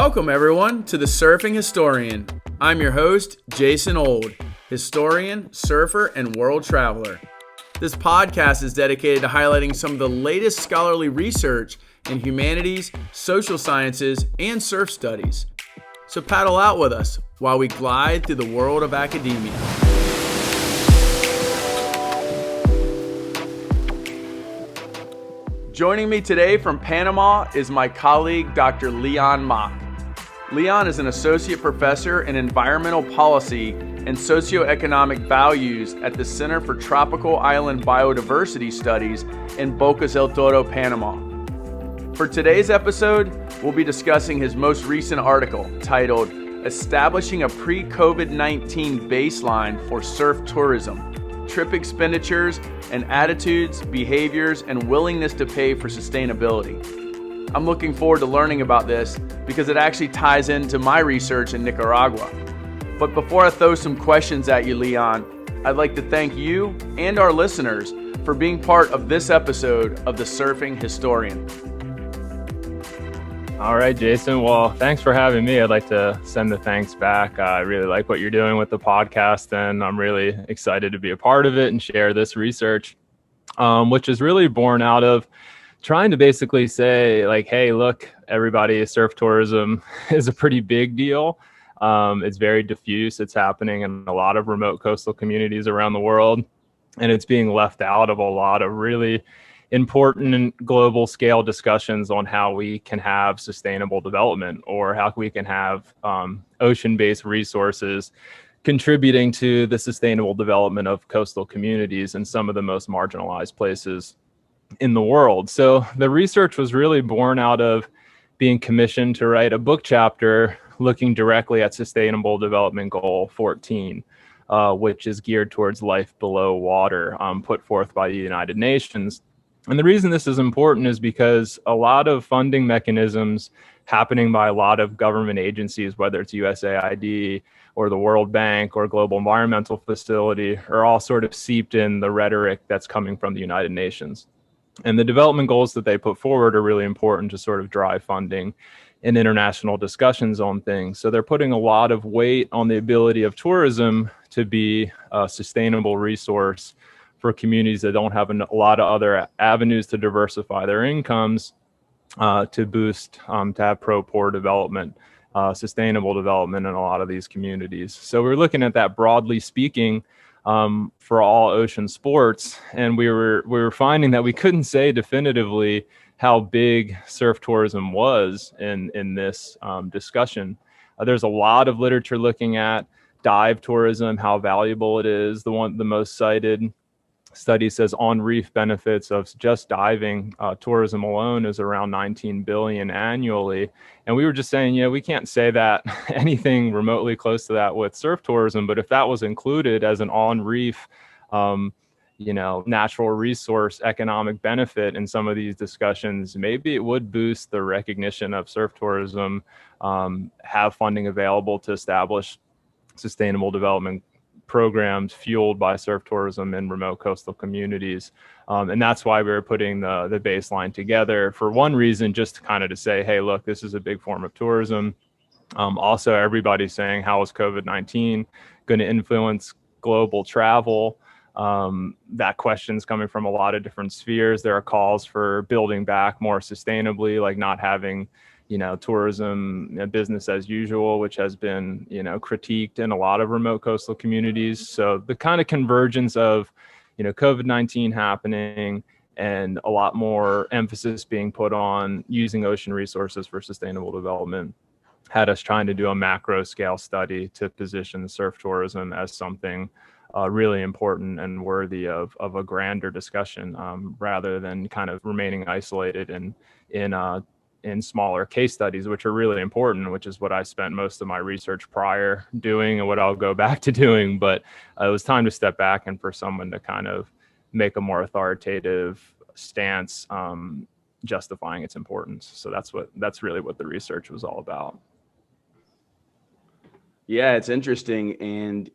Welcome everyone to The Surfing Historian. I'm your host, Jason Old, historian, surfer, and world traveler. This podcast is dedicated to highlighting some of the latest scholarly research in humanities, social sciences, and surf studies. So paddle out with us while we glide through the world of academia. Joining me today from Panama is my colleague, Dr. Leon Mach. Leon is an associate professor in environmental policy and socioeconomic values at the Center for Tropical Island Biodiversity Studies in Bocas, Toro, Panama. For today's episode, we'll be discussing his most recent article titled Establishing a Pre-COVID-19 Baseline for Surf Tourism, Trip Expenditures and Attitudes, Behaviors, and Willingness to Pay for Sustainability. I'm looking forward to learning about this because it actually ties into my research in Nicaragua. But before I throw some questions at you, Leon, I'd like to thank you and our listeners for being part of this episode of The Surfing Historian. All right, Jason. Well, thanks for having me. I'd like to send the thanks back. I really like what you're doing with the podcast, and I'm really excited to be a part of it and share this research, which is really born out of trying to basically say, like, hey, look, everybody, surf tourism is a pretty big deal. It's very diffuse. It's happening in a lot of remote coastal communities around the world, and it's being left out of a lot of really important global scale discussions on how we can have sustainable development or how we can have ocean-based resources contributing to the sustainable development of coastal communities in some of the most marginalized places in the world. So the research was really born out of being commissioned to write a book chapter looking directly at Sustainable Development Goal 14, which is geared towards life below water, put forth by the United Nations. And the reason this is important is because a lot of funding mechanisms happening by a lot of government agencies, whether it's USAID or the World Bank or Global Environmental Facility, are all sort of seeped in the rhetoric that's coming from the United Nations. And the development goals that they put forward are really important to sort of drive funding in international discussions on things. So they're putting a lot of weight on the ability of tourism to be a sustainable resource for communities that don't have a lot of other avenues to diversify their incomes, to boost, to have pro-poor development, sustainable development in a lot of these communities. So we're looking at that broadly speaking for all ocean sports, and we were finding that we couldn't say definitively how big surf tourism was in this discussion. There's a lot of literature looking at dive tourism, how valuable it is. The most cited study says on-reef benefits of just diving tourism alone is around 19 billion annually. And we were just saying, we can't say that anything remotely close to that with surf tourism, but if that was included as an on-reef, natural resource economic benefit in some of these discussions, maybe it would boost the recognition of surf tourism, have funding available to establish sustainable development programs fueled by surf tourism in remote coastal communities. And that's why we were putting the baseline together for one reason, just kind of to say, hey, look, this is a big form of tourism. Also, everybody's saying, how is COVID-19 going to influence global travel? That question's coming from a lot of different spheres. There are calls for building back more sustainably, like not having tourism business as usual, which has been, critiqued in a lot of remote coastal communities. So the kind of convergence of, COVID-19 happening and a lot more emphasis being put on using ocean resources for sustainable development had us trying to do a macro scale study to position surf tourism as something really important and worthy of a grander discussion, rather than kind of remaining isolated in smaller case studies, which are really important, which is what I spent most of my research prior doing and what I'll go back to doing. But it was time to step back and for someone to kind of make a more authoritative stance, justifying its importance. So that's really what the research was all about. Yeah, it's interesting. And,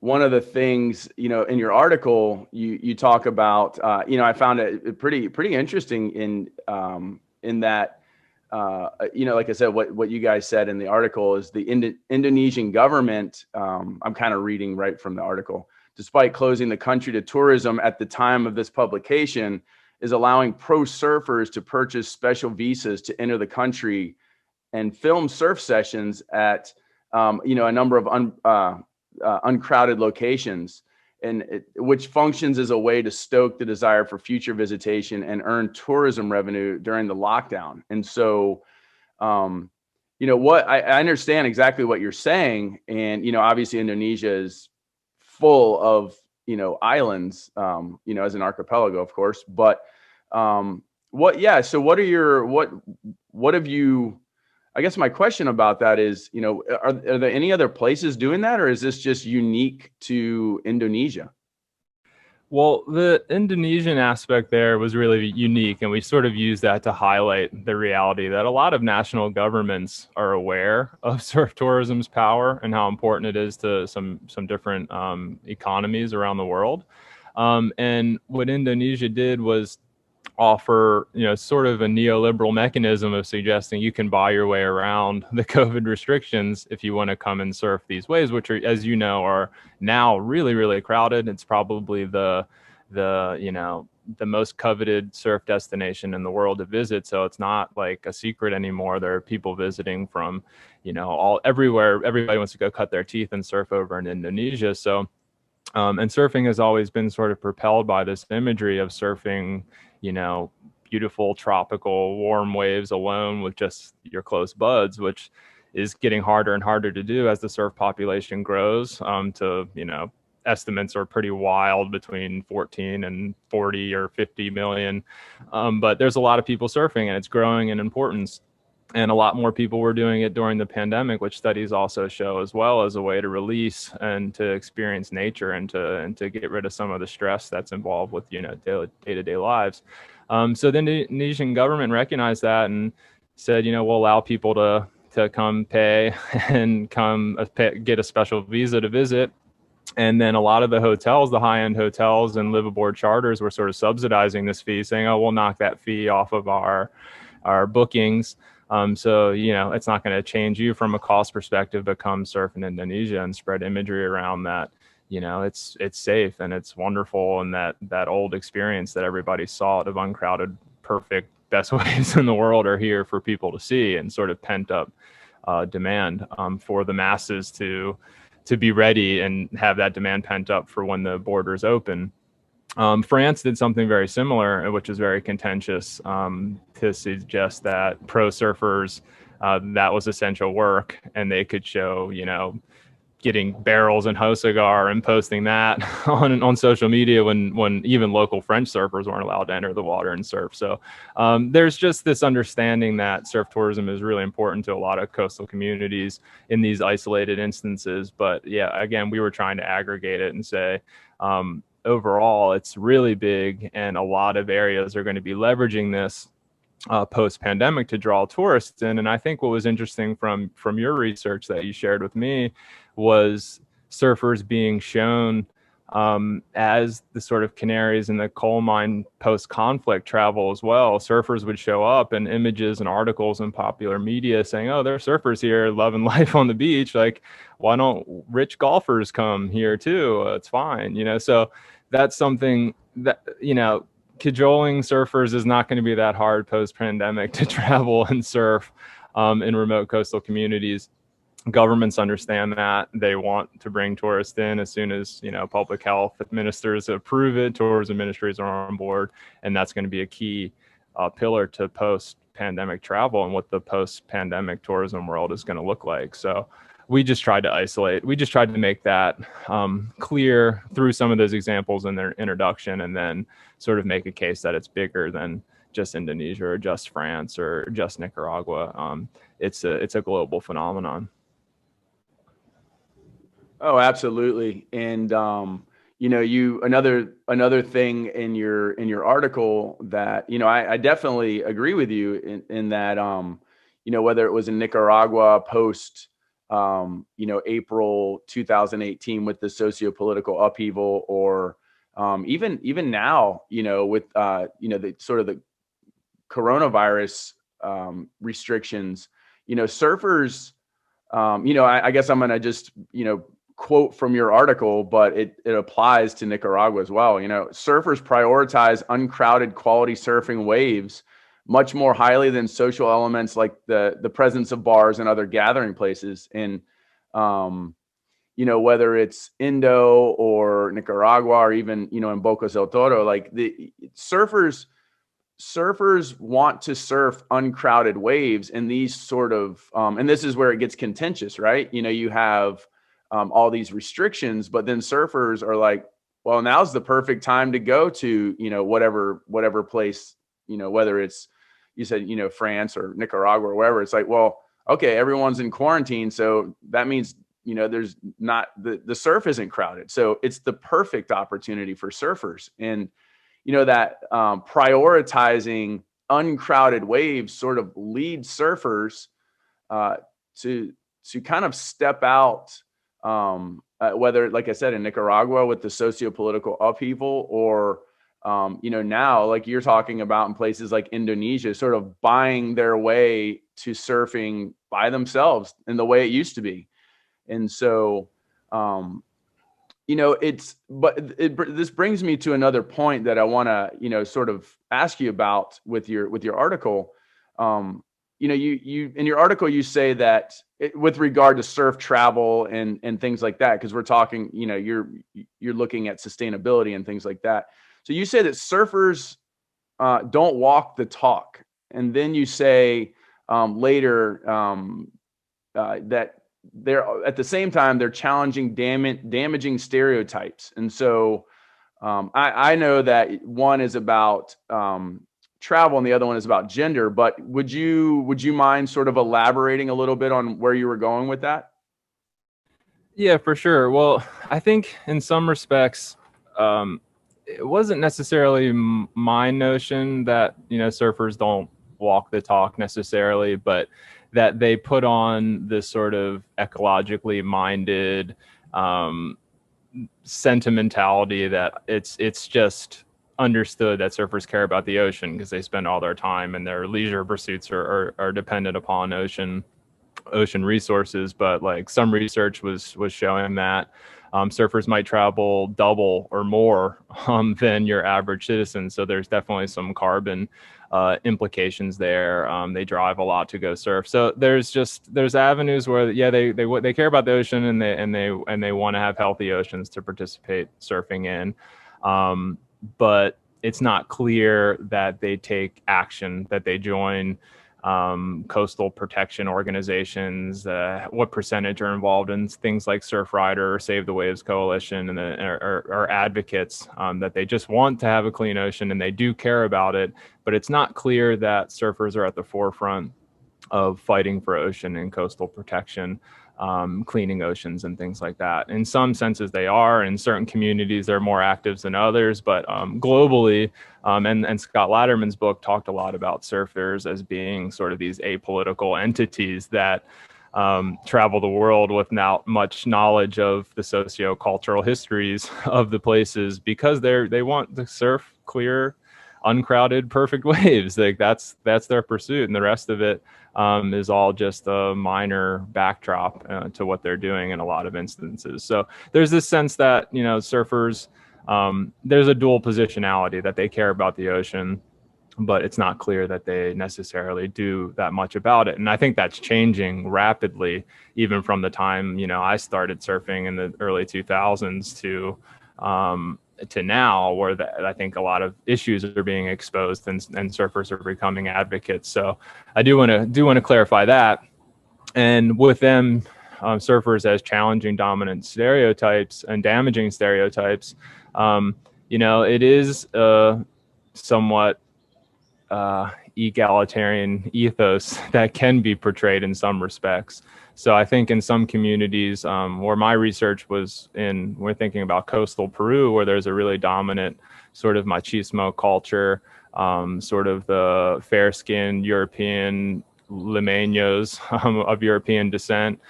one of the things, in your article, you talk about, I found it pretty interesting in that like I said, what you guys said in the article is the Indonesian government, I'm kind of reading right from the article, despite closing the country to tourism at the time of this publication, is allowing pro surfers to purchase special visas to enter the country and film surf sessions at, a number of uncrowded locations, which functions as a way to stoke the desire for future visitation and earn tourism revenue during the lockdown. And so, what I understand exactly what you're saying. And, obviously Indonesia is full of, islands, as an archipelago, of course, but so what have you, I guess my question about that is, are there any other places doing that, or is this just unique to Indonesia? Well, the Indonesian aspect there was really unique, and we sort of use that to highlight the reality that a lot of national governments are aware of surf tourism's power and how important it is to some different economies around the world. And what Indonesia did was offer, sort of a neoliberal mechanism of suggesting you can buy your way around the COVID restrictions if you want to come and surf these waves, which are, as you know, are now really, really crowded. It's probably the most coveted surf destination in the world to visit. So it's not like a secret anymore. There are people visiting from, everywhere. Everybody wants to go cut their teeth and surf over in Indonesia. So and surfing has always been sort of propelled by this imagery of surfing, beautiful tropical warm waves alone with just your close buds, which is getting harder and harder to do as the surf population grows. Estimates are pretty wild, between 14 and 40 or 50 million. But there's a lot of people surfing, and it's growing in importance. And a lot more people were doing it during the pandemic, which studies also show, as well, as a way to release and to experience nature and to get rid of some of the stress that's involved with, day-to-day lives. So the Indonesian government recognized that and said, we'll allow people to come pay and get a special visa to visit. And then a lot of the hotels, the high-end hotels and live-aboard charters, were sort of subsidizing this fee, saying, "Oh, we'll knock that fee off of our bookings." So, it's not going to change you from a cost perspective, but come surf in Indonesia and spread imagery around that. It's safe and it's wonderful. And that old experience that everybody sought of uncrowded, perfect, best waves in the world are here for people to see, and sort of pent up demand for the masses to be ready and have that demand pent up for when the borders open. France did something very similar, which is very contentious, to suggest that pro surfers, that was essential work, and they could show, getting barrels and Hosagar and posting that on social media when even local French surfers weren't allowed to enter the water and surf. So there's just this understanding that surf tourism is really important to a lot of coastal communities in these isolated instances. But yeah, again, we were trying to aggregate it and say, overall, it's really big, and a lot of areas are going to be leveraging this post-pandemic to draw tourists in. And I think what was interesting from your research that you shared with me was surfers being shown as the sort of canaries in the coal mine post-conflict travel as well. Surfers would show up in images and articles in popular media saying, "Oh, there are surfers here loving life on the beach. Like, why don't rich golfers come here too? It's fine." So that's something that, cajoling surfers is not going to be that hard post-pandemic to travel and surf in remote coastal communities. Governments understand that. They want to bring tourists in as soon as, public health ministers approve it, tourism ministries are on board, and that's going to be a key pillar to post-pandemic travel and what the post-pandemic tourism world is going to look like. So we just tried to isolate. We just tried to make that clear through some of those examples in their introduction, and then sort of make a case that it's bigger than just Indonesia or just France or just Nicaragua. It's a global phenomenon. Oh, absolutely. And another thing in your article that I definitely agree with you in that whether it was in Nicaragua post April 2018 with the socio-political upheaval, or even now with the sort of the coronavirus restrictions, surfers, I guess I'm going to just, quote from your article, but it applies to Nicaragua as well. Surfers prioritize uncrowded quality surfing waves much more highly than social elements like the presence of bars and other gathering places. And, whether it's Indo or Nicaragua or even, in Bocas del Toro, like the surfers want to surf uncrowded waves, and these sort of, and this is where it gets contentious, right? You have all these restrictions, but then surfers are like, well, now's the perfect time to go to, whatever place, whether it's, you said, France or Nicaragua or wherever. It's like, well, okay, everyone's in quarantine. So that means, there's not, the surf isn't crowded. So it's the perfect opportunity for surfers. And, that prioritizing uncrowded waves sort of leads surfers to kind of step out, whether, like I said, in Nicaragua with the socio-political upheaval, or now, like you're talking about in places like Indonesia, sort of buying their way to surfing by themselves in the way it used to be. And so, this brings me to another point that I want to, sort of ask you about with your article. You in your article, you say that with regard to surf travel and things like that, because we're talking, you're looking at sustainability and things like that. So you say that surfers don't walk the talk. And then you say later that they're at the same time, they're challenging damaging stereotypes. And so I know that one is about travel and the other one is about gender, but would you mind sort of elaborating a little bit on where you were going with that? Yeah, for sure. Well, I think in some respects, it wasn't necessarily my notion that, surfers don't walk the talk necessarily, but that they put on this sort of ecologically minded sentimentality that it's just understood that surfers care about the ocean because they spend all their time and their leisure pursuits are dependent upon ocean resources. But like some research was showing that surfers might travel double or more than your average citizen. So there's definitely some carbon implications there. They drive a lot to go surf. So there's avenues where, yeah, they care about the ocean and they want to have healthy oceans to participate surfing in. But it's not clear that they take action, that they join coastal protection organizations, what percentage are involved in things like Surf Rider or Save the Waves Coalition, and are advocates that they just want to have a clean ocean and they do care about it, but it's not clear that surfers are at the forefront of fighting for ocean and coastal protection, cleaning oceans and things like that. In some senses they are. In certain communities they're more active than others, but globally, and Scott Latterman's book talked a lot about surfers as being sort of these apolitical entities that travel the world without much knowledge of the socio-cultural histories of the places, because they want to surf clear, uncrowded, perfect waves. Like that's their pursuit, and the rest of it is all just a minor backdrop to what they're doing in a lot of instances. So there's this sense that, surfers, there's a dual positionality, that they care about the ocean, but it's not clear that they necessarily do that much about it. And I think that's changing rapidly, even from the time, I started surfing in the early 2000s to now, where I think a lot of issues are being exposed and surfers are becoming advocates. So I do want to clarify that. And with them, surfers as challenging dominant stereotypes and damaging stereotypes, it is somewhat egalitarian ethos that can be portrayed in some respects. So I think in some communities where my research was in, we're thinking about coastal Peru, where there's a really dominant sort of machismo culture, sort of the fair-skinned European Limeños of European descent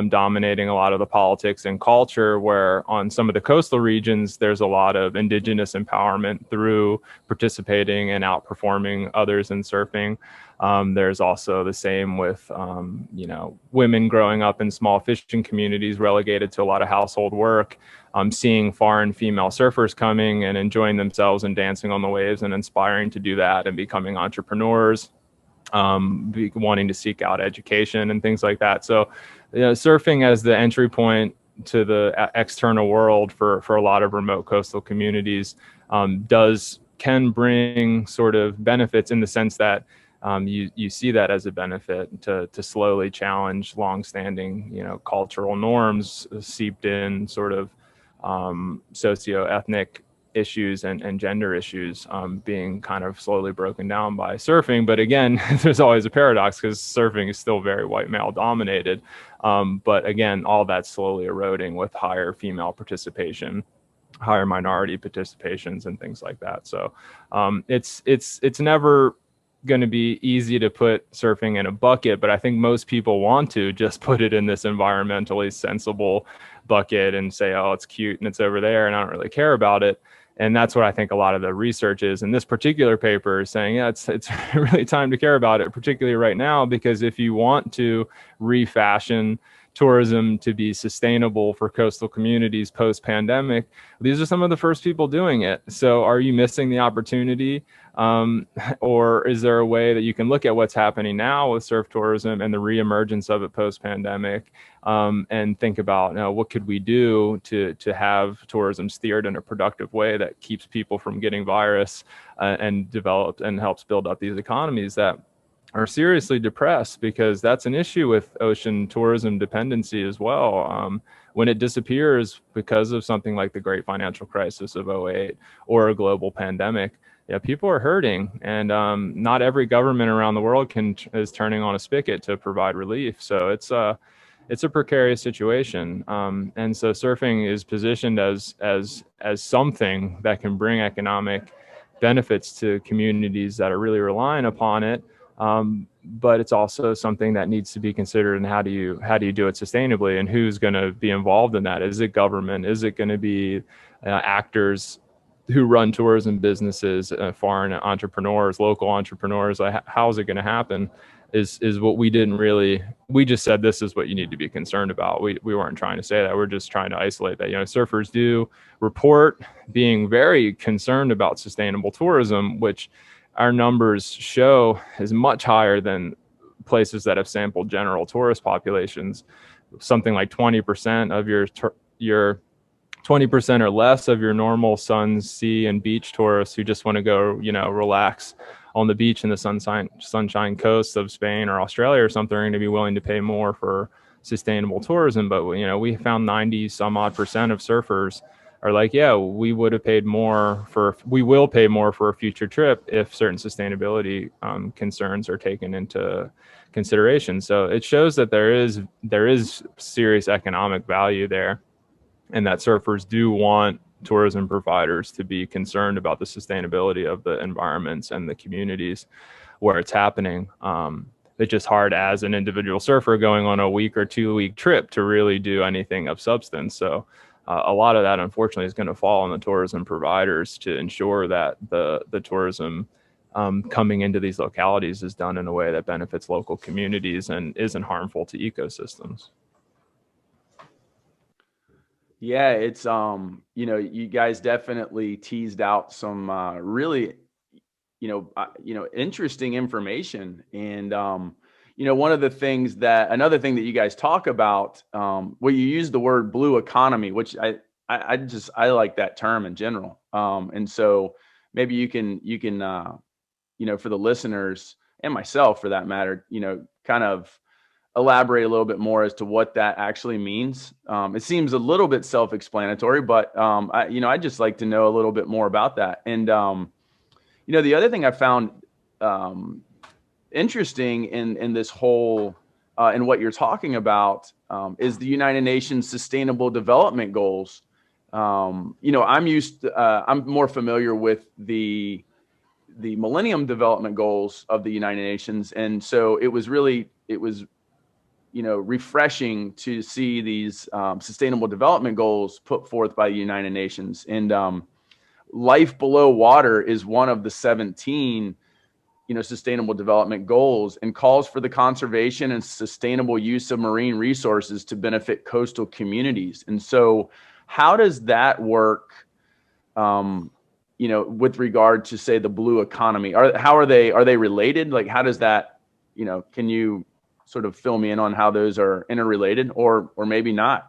dominating a lot of the politics and culture, where on some of the coastal regions, there's a lot of indigenous empowerment through participating and outperforming others in surfing. There's also the same with, women growing up in small fishing communities relegated to a lot of household work, seeing foreign female surfers coming and enjoying themselves and dancing on the waves and inspiring to do that and becoming entrepreneurs, wanting to seek out education and things like that. So, surfing as the entry point to the external world for a lot of remote coastal communities can bring sort of benefits in the sense that you see that as a benefit to slowly challenge longstanding, cultural norms seeped in sort of socioethnic issues and gender issues being kind of slowly broken down by surfing. But again, there's always a paradox because surfing is still very white male dominated. But again, all that's slowly eroding with higher female participation, higher minority participations and things like that. So it's never going to be easy to put surfing in a bucket, but I think most people want to just put it in this environmentally sensible bucket and say, oh, it's cute and it's over there and I don't really care about it. And that's what I think a lot of the research is. And this particular paper is saying, yeah, it's really time to care about it, particularly right now, because if you want to refashion tourism to be sustainable for coastal communities post-pandemic, these are some of the first people doing it. So are you missing the opportunity? Or is there a way that you can look at what's happening now with surf tourism and the reemergence of it post-pandemic and think about what could we do to have tourism steered in a productive way that keeps people from getting virus and developed and helps build up these economies that are seriously depressed, because that's an issue with ocean tourism dependency as well. When it disappears because of something like the great financial crisis of '08 or a global pandemic, people are hurting, and not every government around the world is turning on a spigot to provide relief. So it's a precarious situation, and so surfing is positioned as something that can bring economic benefits to communities that are really relying upon it. But it's also something that needs to be considered. And how do you do it sustainably, and who's going to be involved in that? Is it government? Is it going to be actors who run tourism businesses, foreign entrepreneurs, local entrepreneurs? How is it going to happen? Is what we just said, this is what you need to be concerned about. We weren't trying to say that. We're just trying to isolate that. Surfers do report being very concerned about sustainable tourism, which our numbers show is much higher than places that have sampled general tourist populations. Something like 20% of your 20% or less of your normal sun, sea, and beach tourists who just want to go, relax on the beach in the sunshine coast of Spain or Australia or something are going to be willing to pay more for sustainable tourism. But we found 90 some odd percent of surfers are like, yeah, we will pay more for a future trip if certain sustainability concerns are taken into consideration. So it shows that there is serious economic value there, and that surfers do want tourism providers to be concerned about the sustainability of the environments and the communities where it's happening. It's just hard as an individual surfer going on a week or 2 week trip to really do anything of substance. So a lot of that, unfortunately, is going to fall on the tourism providers to ensure that the tourism coming into these localities is done in a way that benefits local communities and isn't harmful to ecosystems. Yeah, it's you guys definitely teased out some really interesting information. And another thing that you guys talk about, well, you use the word blue economy, which I like that term in general. And so maybe you can for the listeners and myself for that matter, kind of elaborate a little bit more as to what that actually means. It seems a little bit self-explanatory, but I'd just like to know a little bit more about that. And the other thing I found interesting in this whole in what you're talking about is the United Nations Sustainable Development Goals. I'm more familiar with the the Millennium Development Goals of the United Nations. And so it was refreshing to see these sustainable development goals put forth by the United Nations. And life below water is one of the 17 sustainable development goals, and calls for the conservation and sustainable use of marine resources to benefit coastal communities. And so how does that work, with regard to, say, the blue economy? Are they related? Like, how does that, can you sort of fill me in on how those are interrelated, or maybe not?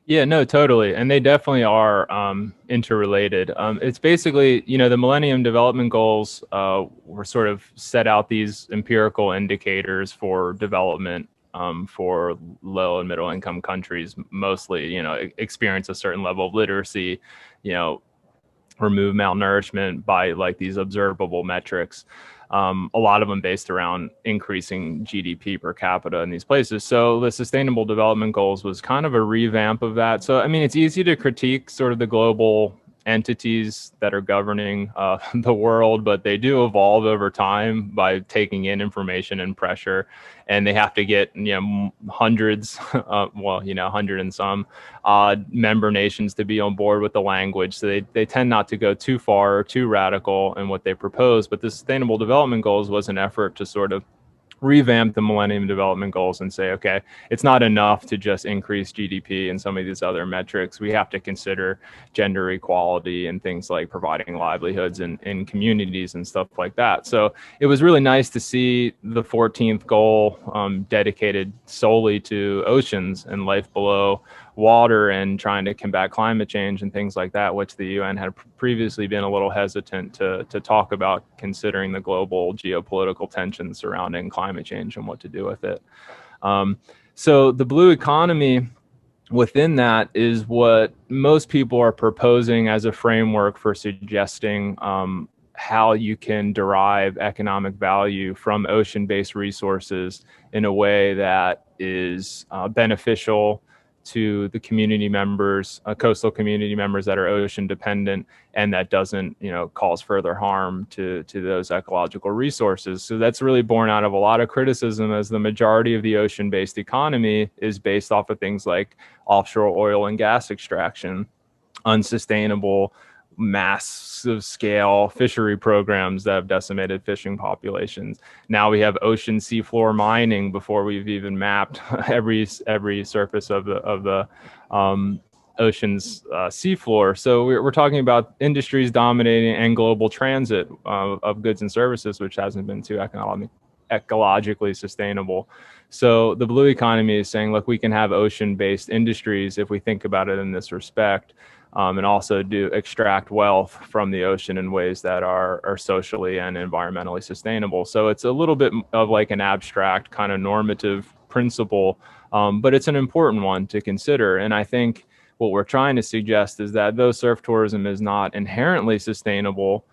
Yeah, no, totally. And they definitely are interrelated. It's basically, the Millennium Development Goals were sort of set out these empirical indicators for development for low and middle income countries, mostly, experience a certain level of literacy, remove malnourishment by like these observable metrics. A lot of them based around increasing GDP per capita in these places. So the Sustainable Development Goals was kind of a revamp of that. So, I mean, it's easy to critique sort of the global entities that are governing the world, but they do evolve over time by taking in information and pressure, and they have to get hundreds, 100 and some member nations to be on board with the language. So they tend not to go too far or too radical in what they propose. But the Sustainable Development Goals was an effort to sort of revamp the Millennium Development Goals and say, okay, it's not enough to just increase GDP and some of these other metrics. We have to consider gender equality and things like providing livelihoods in communities and stuff like that. So it was really nice to see the 14th goal dedicated solely to oceans and life below water and trying to combat climate change and things like that, which the UN had previously been a little hesitant to talk about, considering the global geopolitical tensions surrounding climate change and what to do with it. So the blue economy within that is what most people are proposing as a framework for suggesting how you can derive economic value from ocean-based resources in a way that is beneficial to the community members, coastal community members that are ocean dependent, and that doesn't, cause further harm to those ecological resources. So that's really born out of a lot of criticism, as the majority of the ocean-based economy is based off of things like offshore oil and gas extraction, unsustainable, massive scale fishery programs that have decimated fishing populations. Now we have ocean seafloor mining before we've even mapped every surface of the ocean's seafloor. So we're talking about industries dominating and global transit of goods and services, which hasn't been too ecologically sustainable. So the blue economy is saying, look, we can have ocean-based industries if we think about it in this respect. And also do extract wealth from the ocean in ways that are socially and environmentally sustainable. So it's a little bit of like an abstract kind of normative principle, but it's an important one to consider. And I think what we're trying to suggest is that though surf tourism is not inherently sustainable,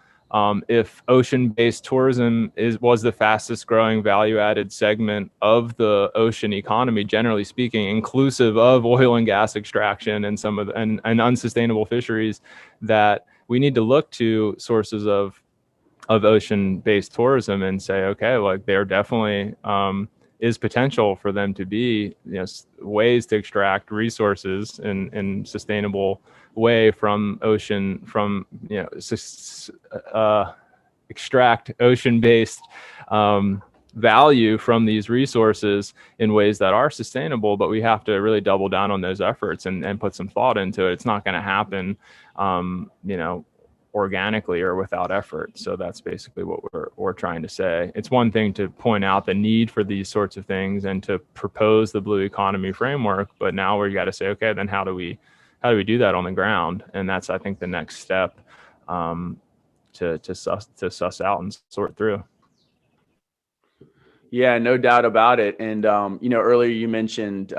if ocean-based tourism was the fastest growing value-added segment of the ocean economy, generally speaking, inclusive of oil and gas extraction and some of and unsustainable fisheries, that we need to look to sources of ocean-based tourism and say, okay, like there definitely is potential for them to be ways to extract resources in sustainable way from ocean, from extract ocean-based value from these resources in ways that are sustainable. But we have to really double down on those efforts and put some thought into it. It's not going to happen organically or without effort. So that's basically what we're trying to say. It's one thing to point out the need for these sorts of things and to propose the blue economy framework, but now we got to say, okay, then how do we do that on the ground? And that's, I think, the next step to suss out and sort through. Yeah, no doubt about it. And, earlier you mentioned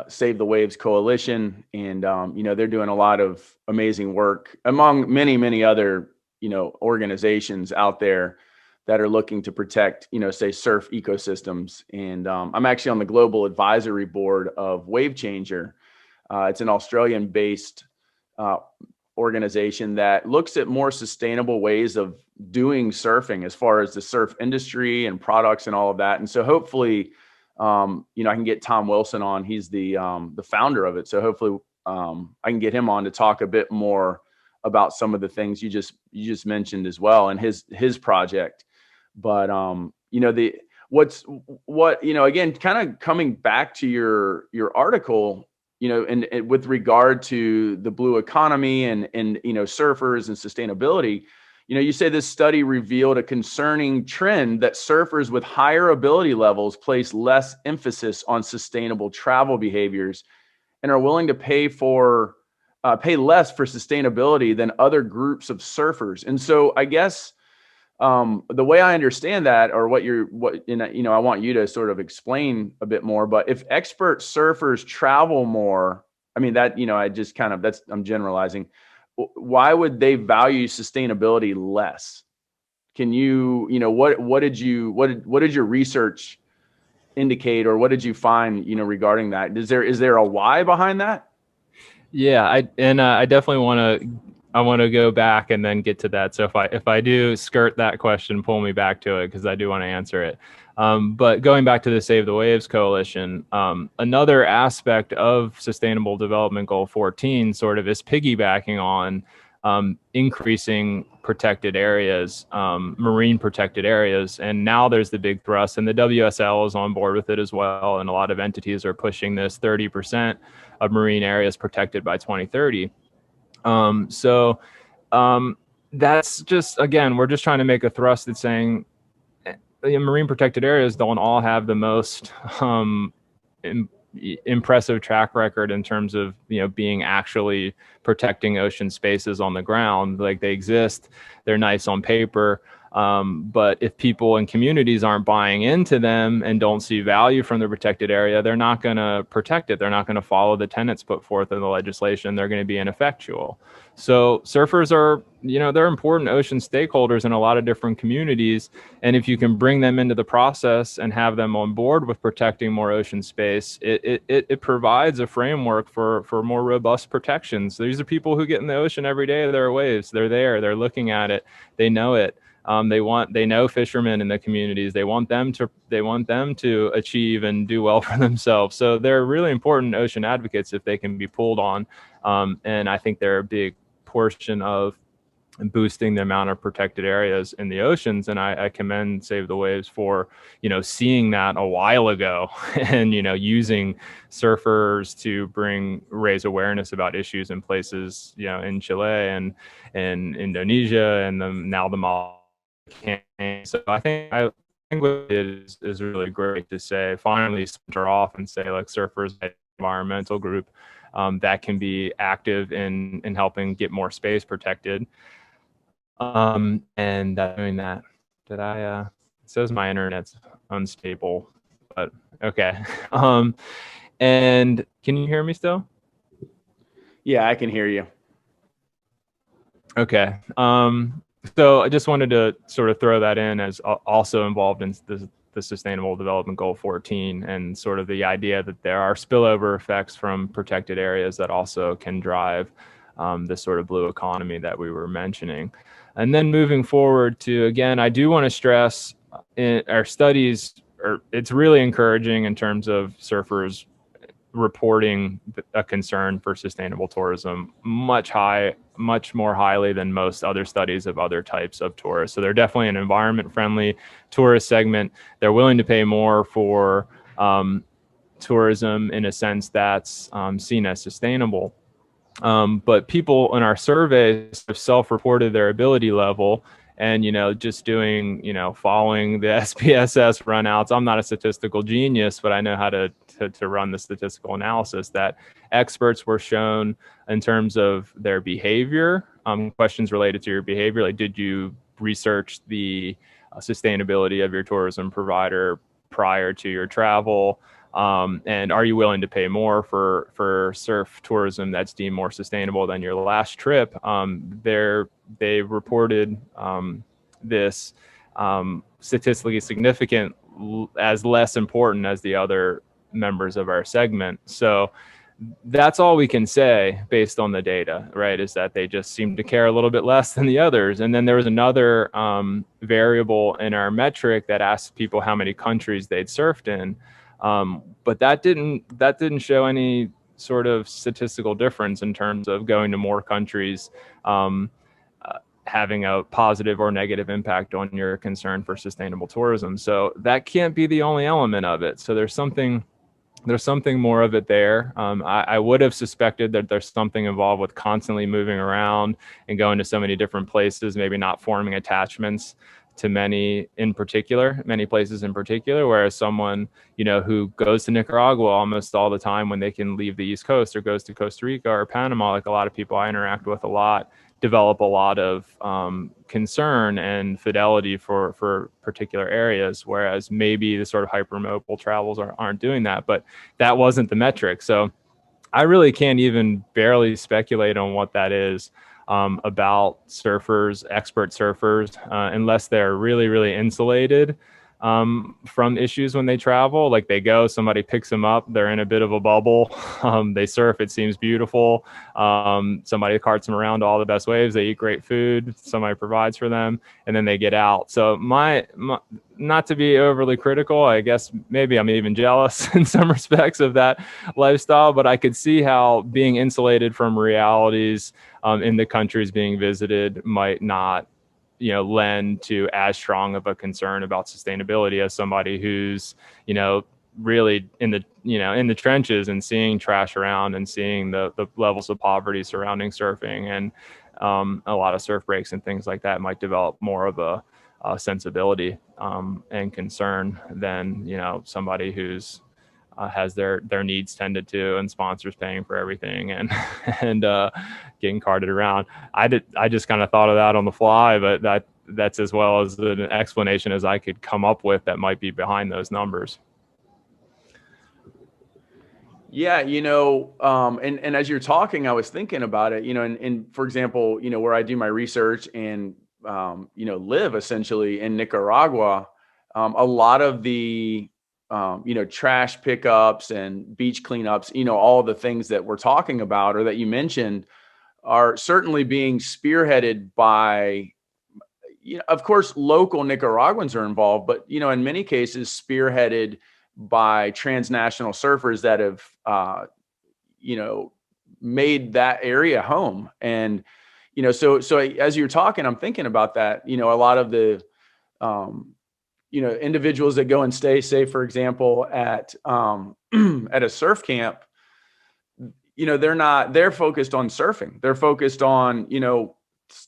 Save the Waves Coalition, and, they're doing a lot of amazing work among many, many other, organizations out there that are looking to protect, say, surf ecosystems. And I'm actually on the global advisory board of Wave Changer. It's an Australian-based organization that looks at more sustainable ways of doing surfing as far as the surf industry and products and all of that. And so hopefully, I can get Tom Wilson on. He's the founder of it. So hopefully I can get him on to talk a bit more about some of the things you just mentioned as well, and his project. But again, kind of coming back to your article, and with regard to the blue economy and surfers and sustainability, you say this study revealed a concerning trend that surfers with higher ability levels place less emphasis on sustainable travel behaviors and are willing to pay less for sustainability than other groups of surfers. And so I guess the way I understand that, or I want you to sort of explain a bit more, but if expert surfers travel more, I mean, that, I'm generalizing. Why would they value sustainability less? Can what did your research indicate, or what did you find, regarding that? Is there a why behind that? Yeah, I definitely want to go back and then get to that. So if I do skirt that question, pull me back to it, because I do want to answer it. But going back to the Save the Waves Coalition, another aspect of Sustainable Development Goal 14 sort of is piggybacking on increasing protected areas, marine protected areas. And now there's the big thrust, and the WSL is on board with it as well. And a lot of entities are pushing this 30% of marine areas protected by 2030. That's just, again, we're just trying to make a thrust at saying the marine protected areas don't all have the most impressive track record in terms of being actually protecting ocean spaces on the ground. Like, they exist, they're nice on paper, but if people and communities aren't buying into them and don't see value from the protected area, they're not going to protect it. They're not going to follow the tenets put forth in the legislation. They're going to be ineffectual. So surfers are, they're important ocean stakeholders in a lot of different communities. And if you can bring them into the process and have them on board with protecting more ocean space, it provides a framework for more robust protections. These are people who get in the ocean every day. There are waves. They're there. They're looking at it. They know it. They know fishermen in the communities. They want them to achieve and do well for themselves. So they're really important ocean advocates if they can be pulled on. And I think they're a big portion of boosting the amount of protected areas in the oceans. And I commend Save the Waves for, seeing that a while ago and, using surfers to raise awareness about issues in places, in Chile and Indonesia, and now the Mach campaign. So I think what it is really great to say, finally center off and say, like, surfers, environmental group that can be active in helping get more space protected. And doing that. It says my internet's unstable, but okay. And can you hear me still? Yeah, I can hear you. Okay. So I just wanted to sort of throw that in as also involved in the Sustainable Development Goal 14, and sort of the idea that there are spillover effects from protected areas that also can drive this sort of blue economy that we were mentioning. And then moving forward to, again, I do want to stress in our studies, it's really encouraging in terms of surfers reporting a concern for sustainable tourism much more highly than most other studies of other types of tourists. So they're definitely an environment friendly tourist segment. They're willing to pay more for tourism in a sense that's seen as sustainable. But people in our surveys have self-reported their ability level, and, just doing, following the SPSS runouts. I'm not a statistical genius, but I know how to run the statistical analysis, that experts were shown in terms of their behavior, questions related to your behavior. Like, did you research the sustainability of your tourism provider prior to your travel? And are you willing to pay more for surf tourism that's deemed more sustainable than your last trip? They reported this statistically significant as less important as the other members of our segment. So that's all we can say based on the data, right? Is that they just seem to care a little bit less than the others. And then there was another variable in our metric that asked people how many countries they'd surfed in, but that didn't show any sort of statistical difference in terms of going to more countries having a positive or negative impact on your concern for sustainable tourism. So that can't be the only element of it. So there's something more of it there. I would have suspected that there's something involved with constantly moving around and going to so many different places, maybe not forming attachments to many places in particular, whereas someone, who goes to Nicaragua almost all the time when they can leave the East Coast, or goes to Costa Rica or Panama, like a lot of people I interact with a lot, develop a lot of concern and fidelity for particular areas, whereas maybe the sort of hypermobile travels aren't doing that. But that wasn't the metric. So I really can't even barely speculate on what that is about surfers, expert surfers, unless they're really, really insulated from issues when they travel. Like they go, somebody picks them up, they're in a bit of a bubble, they surf, it seems beautiful, somebody carts them around to all the best waves, they eat great food, somebody provides for them, and then they get out. So my not to be overly critical, I guess maybe I'm even jealous in some respects of that lifestyle, but I could see how being insulated from realities in the countries being visited might not lend to as strong of a concern about sustainability as somebody who's really in the trenches and seeing trash around and seeing the levels of poverty surrounding surfing, and a lot of surf breaks and things like that might develop more of a sensibility and concern than somebody who's has their needs tended to, and sponsors paying for everything, and getting carted around. I just kind of thought of that on the fly, but that's as well as an explanation as I could come up with that might be behind those numbers. Yeah, and as you're talking, I was thinking about it, and for example, where I do my research and live essentially in Nicaragua, a lot of the trash pickups and beach cleanups, all the things that we're talking about or that you mentioned are certainly being spearheaded by, of course, local Nicaraguans are involved, but, in many cases spearheaded by transnational surfers that have, made that area home. And, so as you're talking, I'm thinking about that, a lot of the, individuals that go and stay, say, for example, at at a surf camp, they're focused on surfing. They're focused on,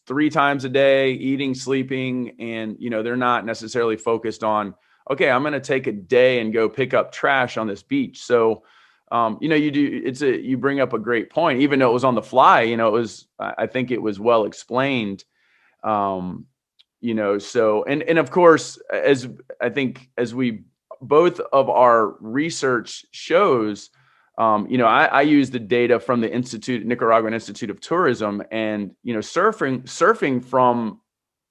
3 times a day, eating, sleeping, and, they're not necessarily focused on, okay, I'm going to take a day and go pick up trash on this beach. So, you bring up a great point, even though it was on the fly, I think it was well explained. So, and of course, as we both of our research shows, I use the data from the Nicaraguan Institute of Tourism, and, surfing from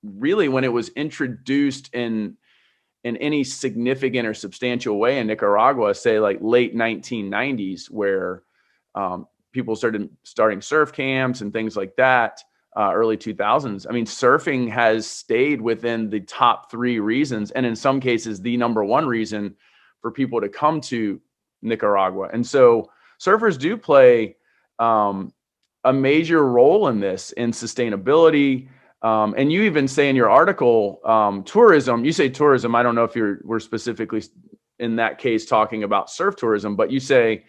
really when it was introduced in any significant or substantial way in Nicaragua, say like late 1990s, where people starting surf camps and things like that. Early 2000s. I mean, surfing has stayed within the top 3 reasons, and in some cases, the number 1 reason for people to come to Nicaragua. And so surfers do play a major role in this, in sustainability. And you even say in your article, tourism, you say tourism. I don't know if we're specifically in that case talking about surf tourism, but you say,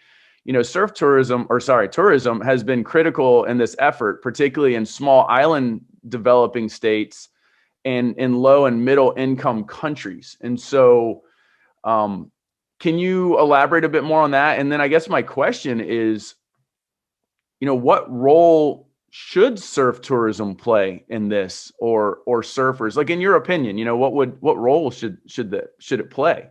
tourism has been critical in this effort, particularly in small island developing states and in low and middle income countries. And so, can you elaborate a bit more on that? And then I guess my question is, what role should surf tourism play in this, or surfers? Like, in your opinion, what role should it play?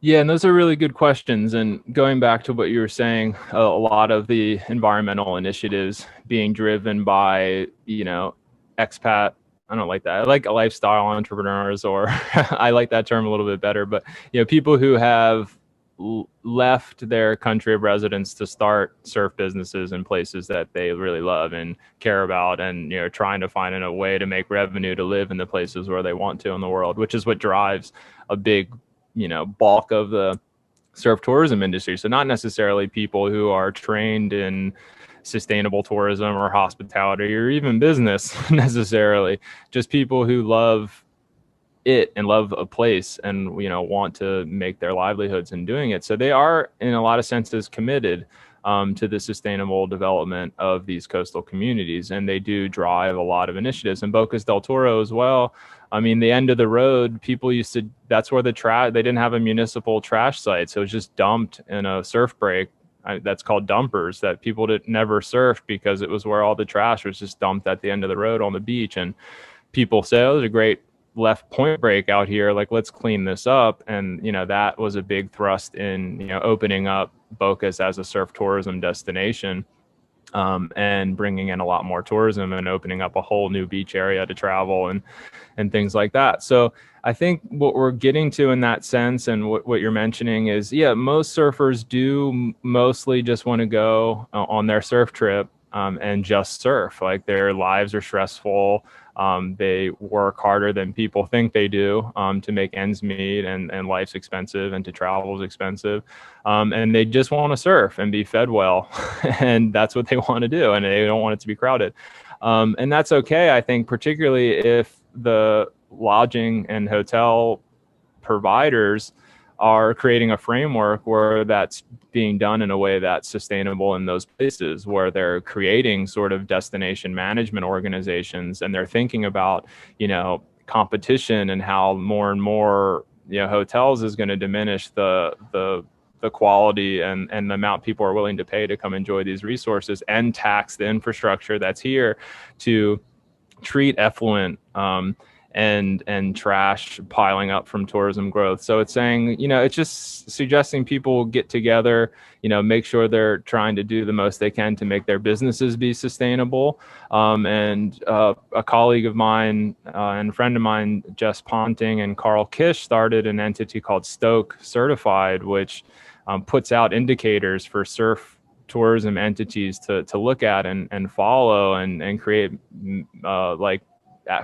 Yeah, and those are really good questions. And going back to what you were saying, a lot of the environmental initiatives being driven by, expat, I don't like that. I like lifestyle entrepreneurs, or I like that term a little bit better. But, people who have left their country of residence to start surf businesses in places that they really love and care about, and trying to find a way to make revenue to live in the places where they want to in the world, which is what drives a big bulk of the surf tourism industry. So not necessarily people who are trained in sustainable tourism or hospitality or even business necessarily, just people who love it and love a place and want to make their livelihoods in doing it. So they are in a lot of senses committed to the sustainable development of these coastal communities, and they do drive a lot of initiatives. And Bocas del Toro as well. I mean, the end of the road, people used to, that's where the trash, they didn't have a municipal trash site, so it was just dumped in a surf break that's called dumpers, that people never surfed because it was where all the trash was just dumped at the end of the road on the beach. And people say, oh, there's a great left point break out here, like let's clean this up. And that was a big thrust in opening up Bocas as a surf tourism destination, and bringing in a lot more tourism and opening up a whole new beach area to travel and things like that. So I think what we're getting to in that sense, and what you're mentioning is, most surfers do mostly just want to go on their surf trip and just surf. Like, their lives are stressful. They work harder than people think they do to make ends meet, and life's expensive and to travel is expensive. And they just want to surf and be fed well. And that's what they want to do. And they don't want it to be crowded. And that's okay, I think, particularly if the lodging and hotel providers are creating a framework where that's being done in a way that's sustainable in those places, where they're creating sort of destination management organizations, and they're thinking about, competition and how more and more, hotels is going to diminish the quality and the amount people are willing to pay to come enjoy these resources, and tax the infrastructure that's here to treat effluent and trash piling up from tourism growth. So it's saying, it's just suggesting people get together, make sure they're trying to do the most they can to make their businesses be sustainable. And a colleague of mine and a friend of mine, Jess Ponting and Carl Kish, started an entity called Stoke Certified, which puts out indicators for surf tourism entities to look at and follow and create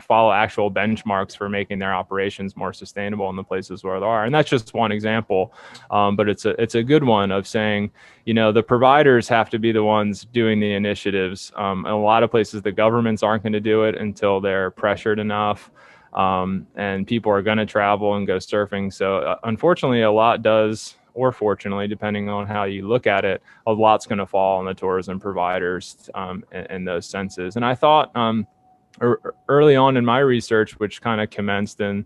follow actual benchmarks for making their operations more sustainable in the places where they are. And that's just one example, but it's a good one of saying, the providers have to be the ones doing the initiatives. In a lot of places, the governments aren't going to do it until they're pressured enough, and people are going to travel and go surfing. So unfortunately, a lot does, or fortunately, depending on how you look at it, a lot's going to fall on the tourism providers in those senses. And I thought, early on in my research, which kind of commenced in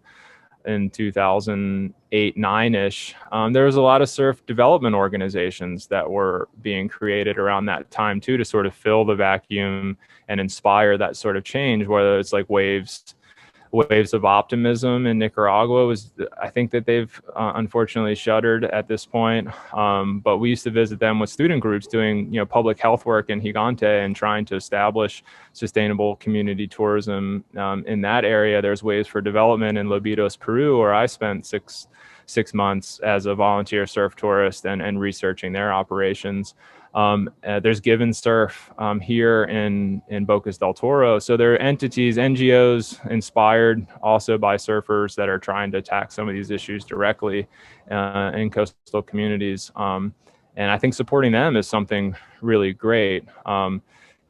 2008, 9-ish, there was a lot of surf development organizations that were being created around that time too, to sort of fill the vacuum and inspire that sort of change, whether it's like Waves of Optimism in Nicaragua I think that they've unfortunately shuttered at this point. But we used to visit them with student groups doing, public health work in Gigante and trying to establish sustainable community tourism in that area. There's Waves for Development in Lobitos, Peru, where I spent six months as a volunteer surf tourist and researching their operations. There's Give and Surf here in Bocas del Toro. So there are entities, NGOs inspired also by surfers that are trying to attack some of these issues directly in coastal communities. And I think supporting them is something really great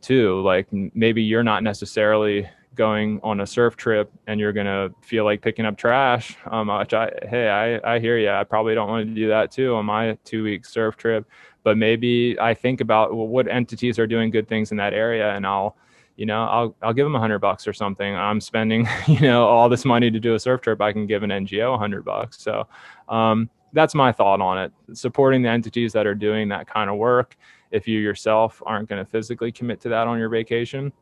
too. Like, maybe you're not necessarily going on a surf trip and you're going to feel like picking up trash, which I hear you. I probably don't want to do that too on my 2-week surf trip. But maybe I think about, well, what entities are doing good things in that area, and I'll give them $100 or something. I'm spending, all this money to do a surf trip. I can give an NGO $100. So that's my thought on it. Supporting the entities that are doing that kind of work, if you yourself aren't going to physically commit to that on your vacation,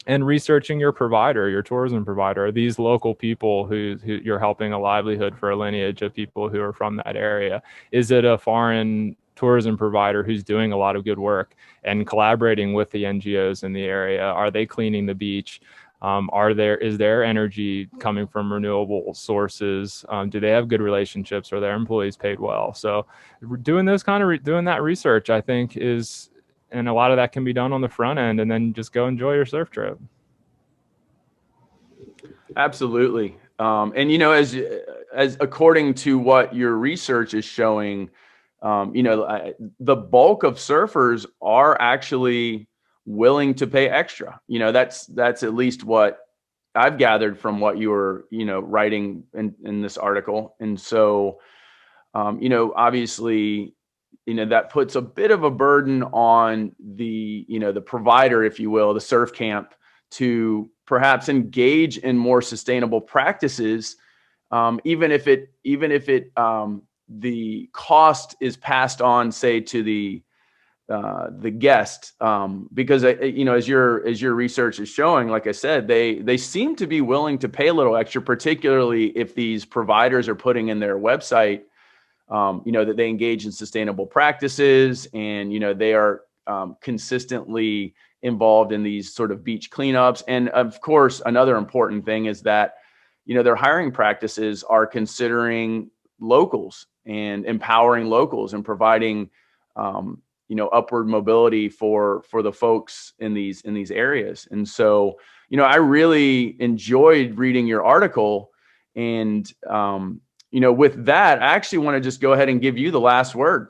and researching your provider, your tourism provider, these local people who you're helping a livelihood for a lineage of people who are from that area. Is it a foreign tourism provider who's doing a lot of good work and collaborating with the NGOs in the area? Are they cleaning the beach? Is their energy coming from renewable sources? Do they have good relationships? Are their employees paid well? So doing that research, I think and a lot of that can be done on the front end, and then just go enjoy your surf trip. Absolutely. And, as according to what your research is showing, the bulk of surfers are actually willing to pay extra. That's at least what I've gathered from what you were, writing in this article. And so, obviously, that puts a bit of a burden on the provider, if you will, the surf camp, to perhaps engage in more sustainable practices, even if the cost is passed on, say, to the guest, because as your research is showing, like I said, they seem to be willing to pay a little extra, particularly if these providers are putting in their website, that they engage in sustainable practices, and they are consistently involved in these sort of beach cleanups. And of course, another important thing is that their hiring practices are considering locals and empowering locals and providing upward mobility for the folks in these areas. And so I really enjoyed reading your article, and with that, I actually want to just go ahead and give you the last word.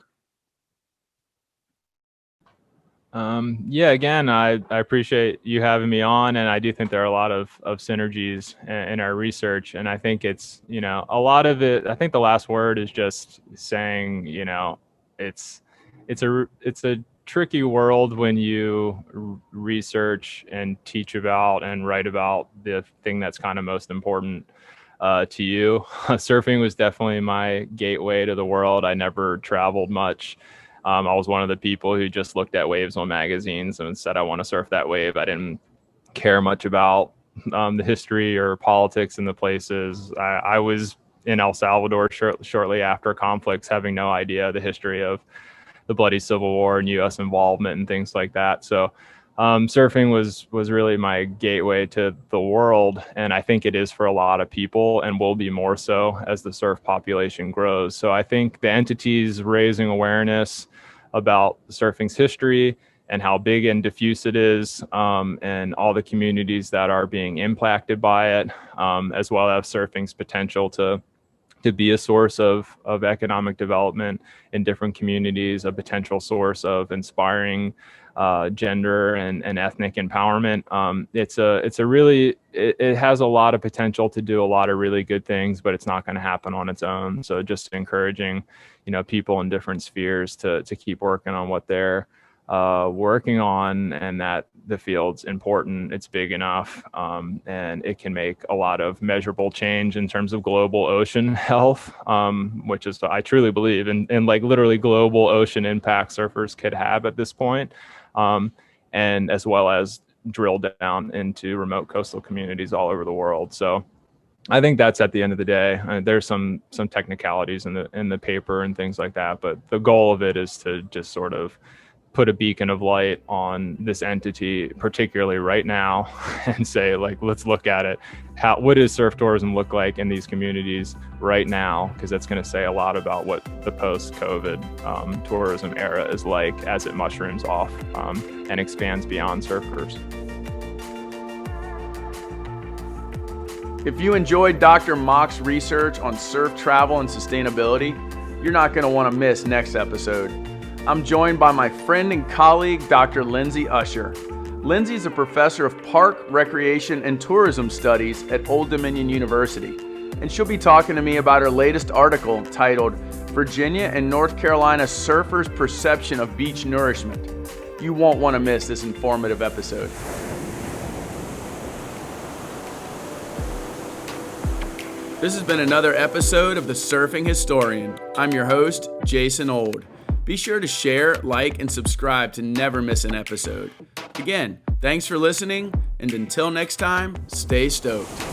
Again, I appreciate you having me on, and I do think there are a lot of synergies in our research, and I think it's, a lot of it, I think the last word is just saying, it's a tricky world when you research and teach about and write about the thing that's kind of most important to you. Surfing was definitely my gateway to the world. I never traveled much. I was one of the people who just looked at waves on magazines and said, I want to surf that wave. I didn't care much about the history or politics in the places. I was in El Salvador shortly after conflicts, having no idea the history of the bloody Civil War and U.S. involvement and things like that. So surfing was really my gateway to the world, and I think it is for a lot of people, and will be more so as the surf population grows. So I think the entities raising awareness about surfing's history and how big and diffuse it is, and all the communities that are being impacted by it, as well as surfing's potential to be a source of economic development in different communities, a potential source of inspiring gender and ethnic empowerment. It has a lot of potential to do a lot of really good things, but it's not going to happen on its own. So just encouraging, people in different spheres to keep working on what they're working on, and that the field's important, it's big enough, and it can make a lot of measurable change in terms of global ocean health, which is, I truly believe in like literally global ocean impact surfers could have at this point, and as well as drill down into remote coastal communities all over the world. So I think that's, at the end of the day, there's some technicalities in the paper and things like that, but the goal of it is to just sort of put a beacon of light on this entity, particularly right now, and say, like, let's look at it. What does surf tourism look like in these communities right now? Because that's going to say a lot about what the post-COVID tourism era is like as it mushrooms off and expands beyond surfers. If you enjoyed Dr. Mach's research on surf travel and sustainability, you're not going to want to miss next episode. I'm joined by my friend and colleague, Dr. Lindsay Usher. Lindsay is a professor of park, recreation, and tourism studies at Old Dominion University, and she'll be talking to me about her latest article titled Virginia and North Carolina Surfers' Perception of Beach Nourishment. You won't want to miss this informative episode. This has been another episode of The Surfing Historian. I'm your host, Jason Old. Be sure to share, like, and subscribe to never miss an episode. Again, thanks for listening, and until next time, stay stoked.